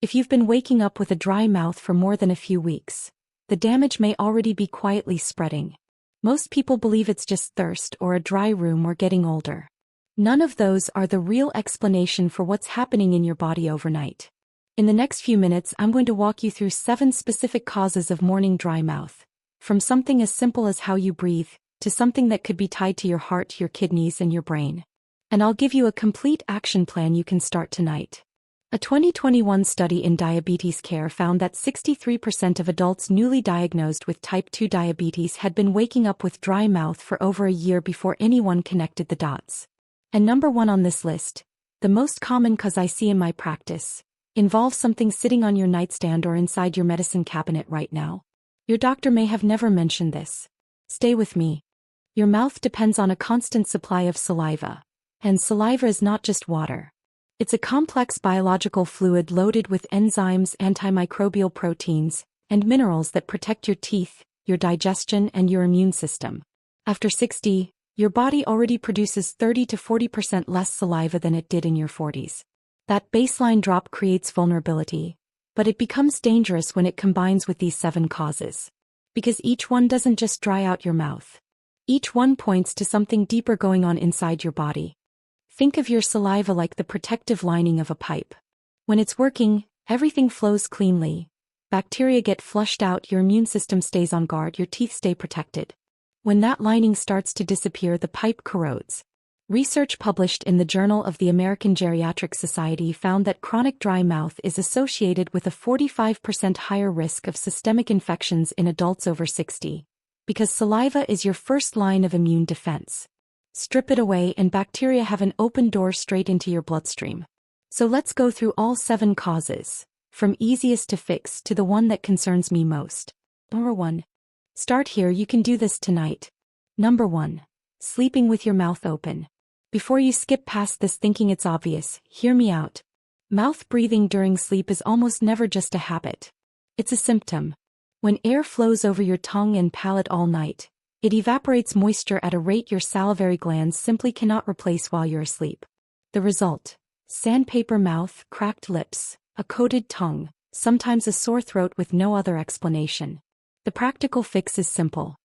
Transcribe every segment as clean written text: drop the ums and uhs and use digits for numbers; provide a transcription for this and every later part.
If you've been waking up with a dry mouth for more than a few weeks, the damage may already be quietly spreading. Most people believe it's just thirst or a dry room or getting older. None of those are the real explanation for what's happening in your body overnight. In the next few minutes, I'm going to walk you through 7 specific causes of morning dry mouth, from something as simple as how you breathe, to something that could be tied to your heart, your kidneys, and your brain. And I'll give you a complete action plan you can start tonight. A 2021 study in diabetes care found that 63% of adults newly diagnosed with type 2 diabetes had been waking up with dry mouth for over a year before anyone connected the dots. And number 1 on this list, the most common cause I see in my practice, involves something sitting on your nightstand or inside your medicine cabinet right now. Your doctor may have never mentioned this. Stay with me. Your mouth depends on a constant supply of saliva. And saliva is not just water. It's a complex biological fluid loaded with enzymes, antimicrobial proteins, and minerals that protect your teeth, your digestion, and your immune system. After 60, your body already produces 30 to 40% less saliva than it did in your 40s. That baseline drop creates vulnerability, but it becomes dangerous when it combines with these 7 causes. Because each one doesn't just dry out your mouth. Each one points to something deeper going on inside your body. Think of your saliva like the protective lining of a pipe. When it's working, everything flows cleanly. Bacteria get flushed out, your immune system stays on guard, your teeth stay protected. When that lining starts to disappear, the pipe corrodes. Research published in the Journal of the American Geriatrics Society found that chronic dry mouth is associated with a 45% higher risk of systemic infections in adults over 60, because saliva is your first line of immune defense. Strip it away and bacteria have an open door straight into your bloodstream. So let's go through all 7 causes, from easiest to fix to the one that concerns me most. Number 1. Start here, you can do this tonight. Number 1. Sleeping with your mouth open. Before you skip past this thinking it's obvious, hear me out. Mouth breathing during sleep is almost never just a habit. It's a symptom. When air flows over your tongue and palate all night, it evaporates moisture at a rate your salivary glands simply cannot replace while you're asleep. The result: sandpaper mouth, cracked lips, a coated tongue, sometimes a sore throat with no other explanation. The practical fix is simple.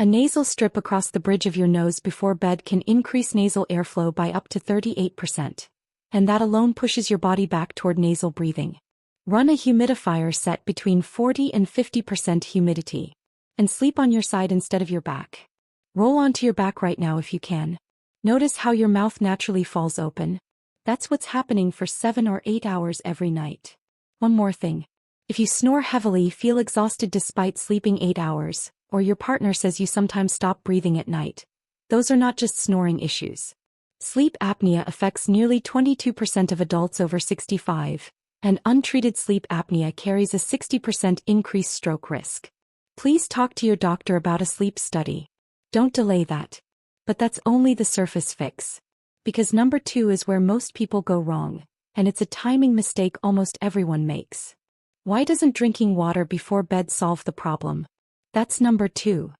A nasal strip across the bridge of your nose before bed can increase nasal airflow by up to 38%. And that alone pushes your body back toward nasal breathing. Run a humidifier set between 40 and 50% humidity. And sleep on your side instead of your back. Roll onto your back right now if you can. Notice how your mouth naturally falls open. That's what's happening for 7 or 8 hours every night. One more thing. If you snore heavily, feel exhausted despite sleeping 8 hours, or your partner says you sometimes stop breathing at night, those are not just snoring issues. Sleep apnea affects nearly 22% of adults over 65, and untreated sleep apnea carries a 60% increased stroke risk. Please talk to your doctor about a sleep study. Don't delay that. But that's only the surface fix. Because number 2 is where most people go wrong, and it's a timing mistake almost everyone makes. Why doesn't drinking water before bed solve the problem? That's number 2.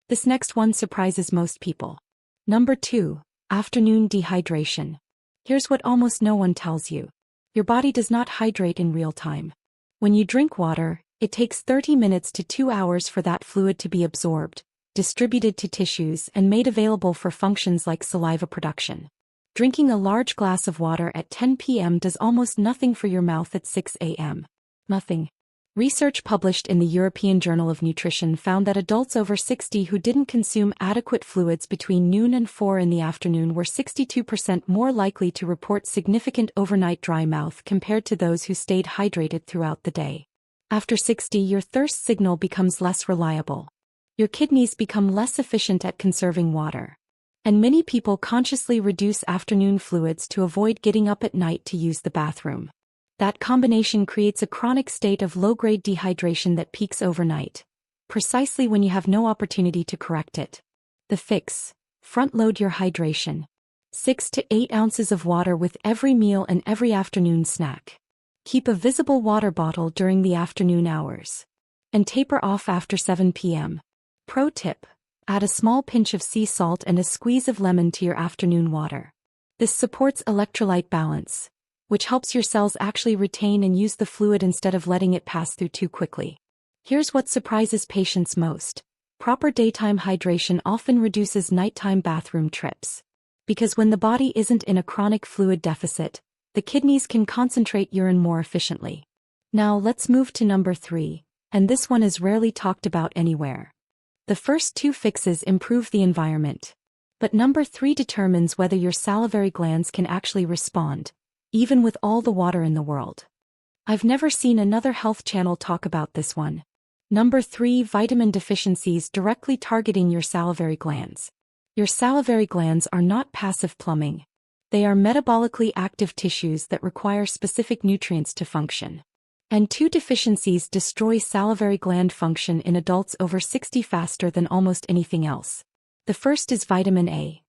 This next one surprises most people. Number 2, afternoon dehydration. Here's what almost no one tells you. Your body does not hydrate in real time. When you drink water, it takes 30 minutes to 2 hours for that fluid to be absorbed, distributed to tissues, and made available for functions like saliva production. Drinking a large glass of water at 10 p.m. does almost nothing for your mouth at 6 a.m. Nothing. Research published in the European Journal of Nutrition found that adults over 60 who didn't consume adequate fluids between noon and 4 in the afternoon were 62% more likely to report significant overnight dry mouth compared to those who stayed hydrated throughout the day. After 60, your thirst signal becomes less reliable. Your kidneys become less efficient at conserving water. And many people consciously reduce afternoon fluids to avoid getting up at night to use the bathroom. That combination creates a chronic state of low-grade dehydration that peaks overnight, precisely when you have no opportunity to correct it. The fix: front-load your hydration. 6 to 8 ounces of water with every meal and every afternoon snack. Keep a visible water bottle during the afternoon hours. And taper off after 7 p.m. Pro tip: add a small pinch of sea salt and a squeeze of lemon to your afternoon water. This supports electrolyte balance, which helps your cells actually retain and use the fluid instead of letting it pass through too quickly. Here's what surprises patients most. Proper daytime hydration often reduces nighttime bathroom trips. Because when the body isn't in a chronic fluid deficit, the kidneys can concentrate urine more efficiently. Now let's move to number 3, and this one is rarely talked about anywhere. The first 2 fixes improve the environment. But number 3 determines whether your salivary glands can actually respond, even with all the water in the world. I've never seen another health channel talk about this one. Number 3, vitamin deficiencies directly targeting your salivary glands. Your salivary glands are not passive plumbing. They are metabolically active tissues that require specific nutrients to function. And 2 deficiencies destroy salivary gland function in adults over 60 faster than almost anything else. The first is vitamin A.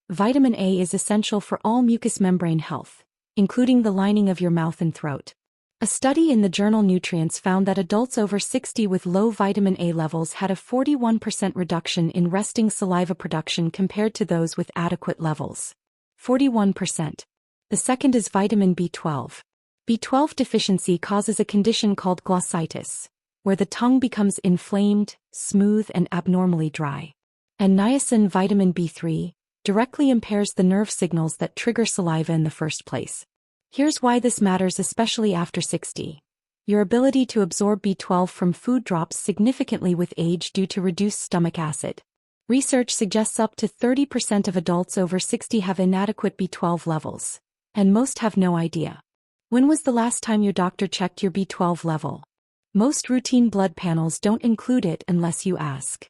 Vitamin A is essential for all mucous membrane health, including the lining of your mouth and throat. A study in the journal Nutrients found that adults over 60 with low vitamin A levels had a 41% reduction in resting saliva production compared to those with adequate levels. 41%. The second is vitamin B12. B12 deficiency causes a condition called glossitis, where the tongue becomes inflamed, smooth, and abnormally dry. And niacin, vitamin B3, directly impairs the nerve signals that trigger saliva in the first place. Here's why this matters, especially after 60. Your ability to absorb B12 from food drops significantly with age due to reduced stomach acid. Research suggests up to 30% of adults over 60 have inadequate B12 levels, and most have no idea. When was the last time your doctor checked your B12 level? Most routine blood panels don't include it unless you ask.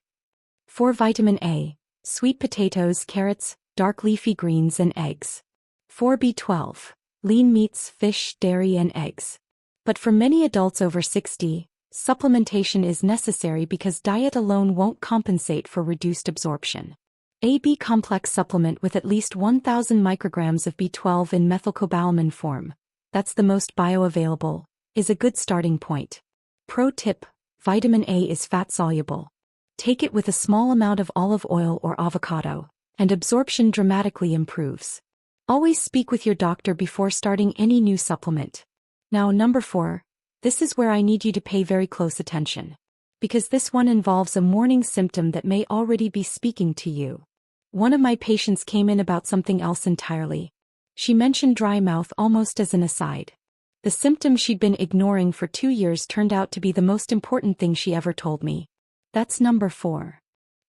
For vitamin A, sweet potatoes, carrots, dark leafy greens, and eggs. For B12, lean meats, fish, dairy, and eggs. But for many adults over 60, supplementation is necessary because diet alone won't compensate for reduced absorption. A B complex supplement with at least 1,000 micrograms of B12 in methylcobalamin form, that's the most bioavailable, is a good starting point. Pro tip: vitamin A is fat-soluble. Take it with a small amount of olive oil or avocado, and absorption dramatically improves. Always speak with your doctor before starting any new supplement. Now, number 4. This is where I need you to pay very close attention. Because this one involves a morning symptom that may already be speaking to you. One of my patients came in about something else entirely. She mentioned dry mouth almost as an aside. The symptom she'd been ignoring for 2 years turned out to be the most important thing she ever told me. That's number 4.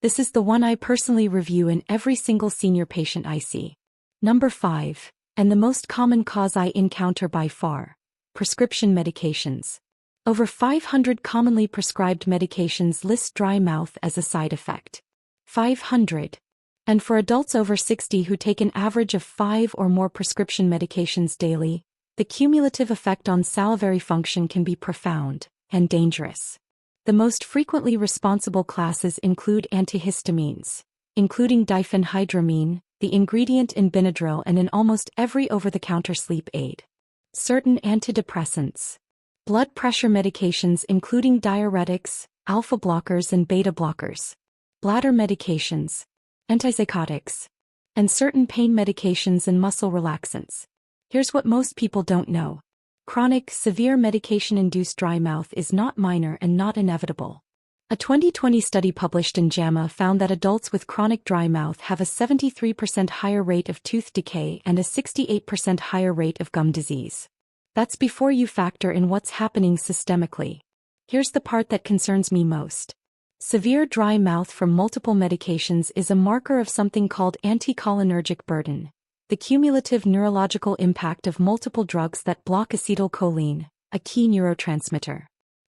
This is the one I personally review in every single senior patient I see. Number 5, and the most common cause I encounter by far: prescription medications. Over 500 commonly prescribed medications list dry mouth as a side effect. 500. And for adults over 60 who take an average of 5 or more prescription medications daily, the cumulative effect on salivary function can be profound and dangerous. The most frequently responsible classes include antihistamines, including diphenhydramine, the ingredient in Benadryl and in almost every over-the-counter sleep aid. Certain antidepressants. Blood pressure medications including diuretics, alpha blockers and beta blockers. Bladder medications. Antipsychotics. And certain pain medications and muscle relaxants. Here's what most people don't know. Chronic, severe medication-induced dry mouth is not minor and not inevitable. A 2020 study published in JAMA found that adults with chronic dry mouth have a 73% higher rate of tooth decay and a 68% higher rate of gum disease. That's before you factor in what's happening systemically. Here's the part that concerns me most. Severe dry mouth from multiple medications is a marker of something called anticholinergic burden, the cumulative neurological impact of multiple drugs that block acetylcholine, a key neurotransmitter.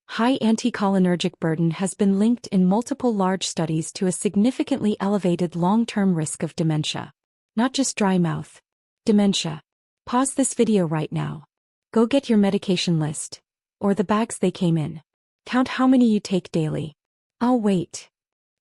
High anticholinergic burden has been linked in multiple large studies to a significantly elevated long-term risk of dementia. Not just dry mouth. Dementia. Pause this video right now. Go get your medication list, or the bags they came in. Count how many you take daily. I'll wait.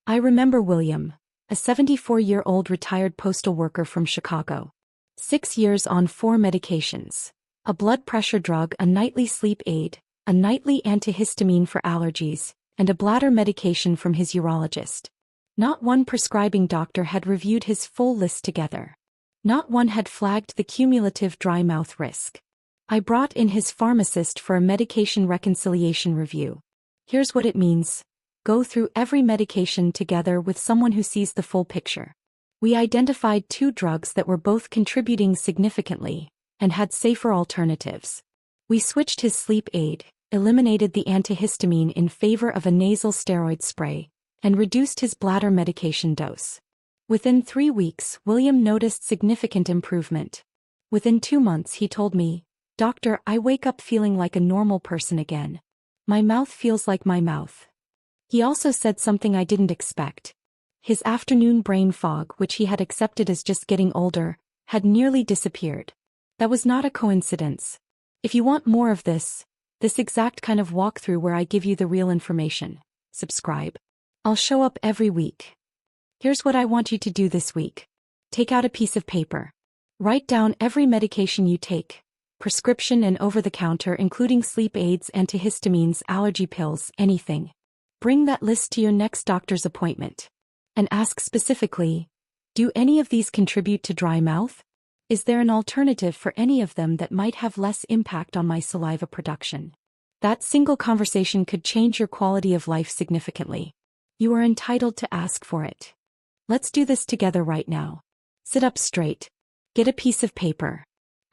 I remember William, a 74-year-old retired postal worker from Chicago. 6 years on 4 medications. A blood pressure drug, a nightly sleep aid, a nightly antihistamine for allergies, and a bladder medication from his urologist. Not one prescribing doctor had reviewed his full list together. Not one had flagged the cumulative dry mouth risk. I brought in his pharmacist for a medication reconciliation review. Here's what it means. Go through every medication together with someone who sees the full picture. We identified 2 drugs that were both contributing significantly and had safer alternatives. We switched his sleep aid, eliminated the antihistamine in favor of a nasal steroid spray, and reduced his bladder medication dose. Within 3 weeks, William noticed significant improvement. Within 2 months, he told me, "Doctor, I wake up feeling like a normal person again. My mouth feels like my mouth." He also said something I didn't expect. His afternoon brain fog, which he had accepted as just getting older, had nearly disappeared. That was not a coincidence. If you want more of this exact kind of walkthrough where I give you the real information, subscribe. I'll show up every week. Here's what I want you to do this week. Take out a piece of paper. Write down every medication you take, prescription and over-the-counter, including sleep aids, antihistamines, allergy pills, anything. Bring that list to your next doctor's appointment. And ask specifically, do any of these contribute to dry mouth? Is there an alternative for any of them that might have less impact on my saliva production? That single conversation could change your quality of life significantly. You are entitled to ask for it. Let's do this together right now. Sit up straight. Get a piece of paper.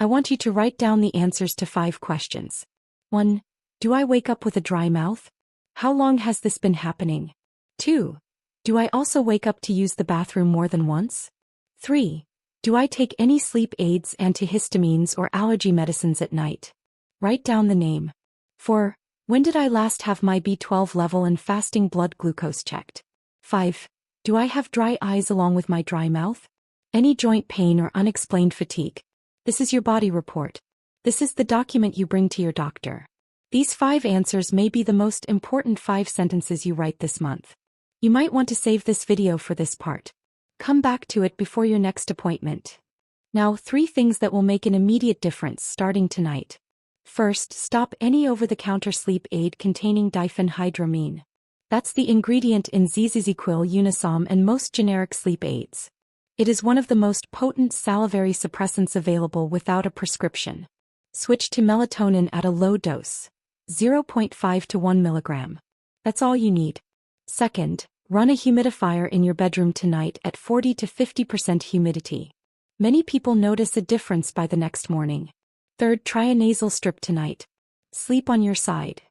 I want you to write down the answers to 5 questions. 1. Do I wake up with a dry mouth? How long has this been happening? 2. Do I also wake up to use the bathroom more than once? 3. Do I take any sleep aids, antihistamines, or allergy medicines at night? Write down the name. 4. When did I last have my B12 level and fasting blood glucose checked? 5. Do I have dry eyes along with my dry mouth? Any joint pain or unexplained fatigue? This is your body report. This is the document you bring to your doctor. These 5 answers may be the most important 5 sentences you write this month. You might want to save this video for this part. Come back to it before your next appointment. Now, 3 things that will make an immediate difference starting tonight. First, stop any over-the-counter sleep aid containing diphenhydramine. That's the ingredient in Ziziquil, Unisom, and most generic sleep aids. It is one of the most potent salivary suppressants available without a prescription. Switch to melatonin at a low dose, 0.5 to 1 milligram. That's all you need. Second, run a humidifier in your bedroom tonight at 40 to 50% humidity. Many people notice a difference by the next morning. Third, try a nasal strip tonight. Sleep on your side.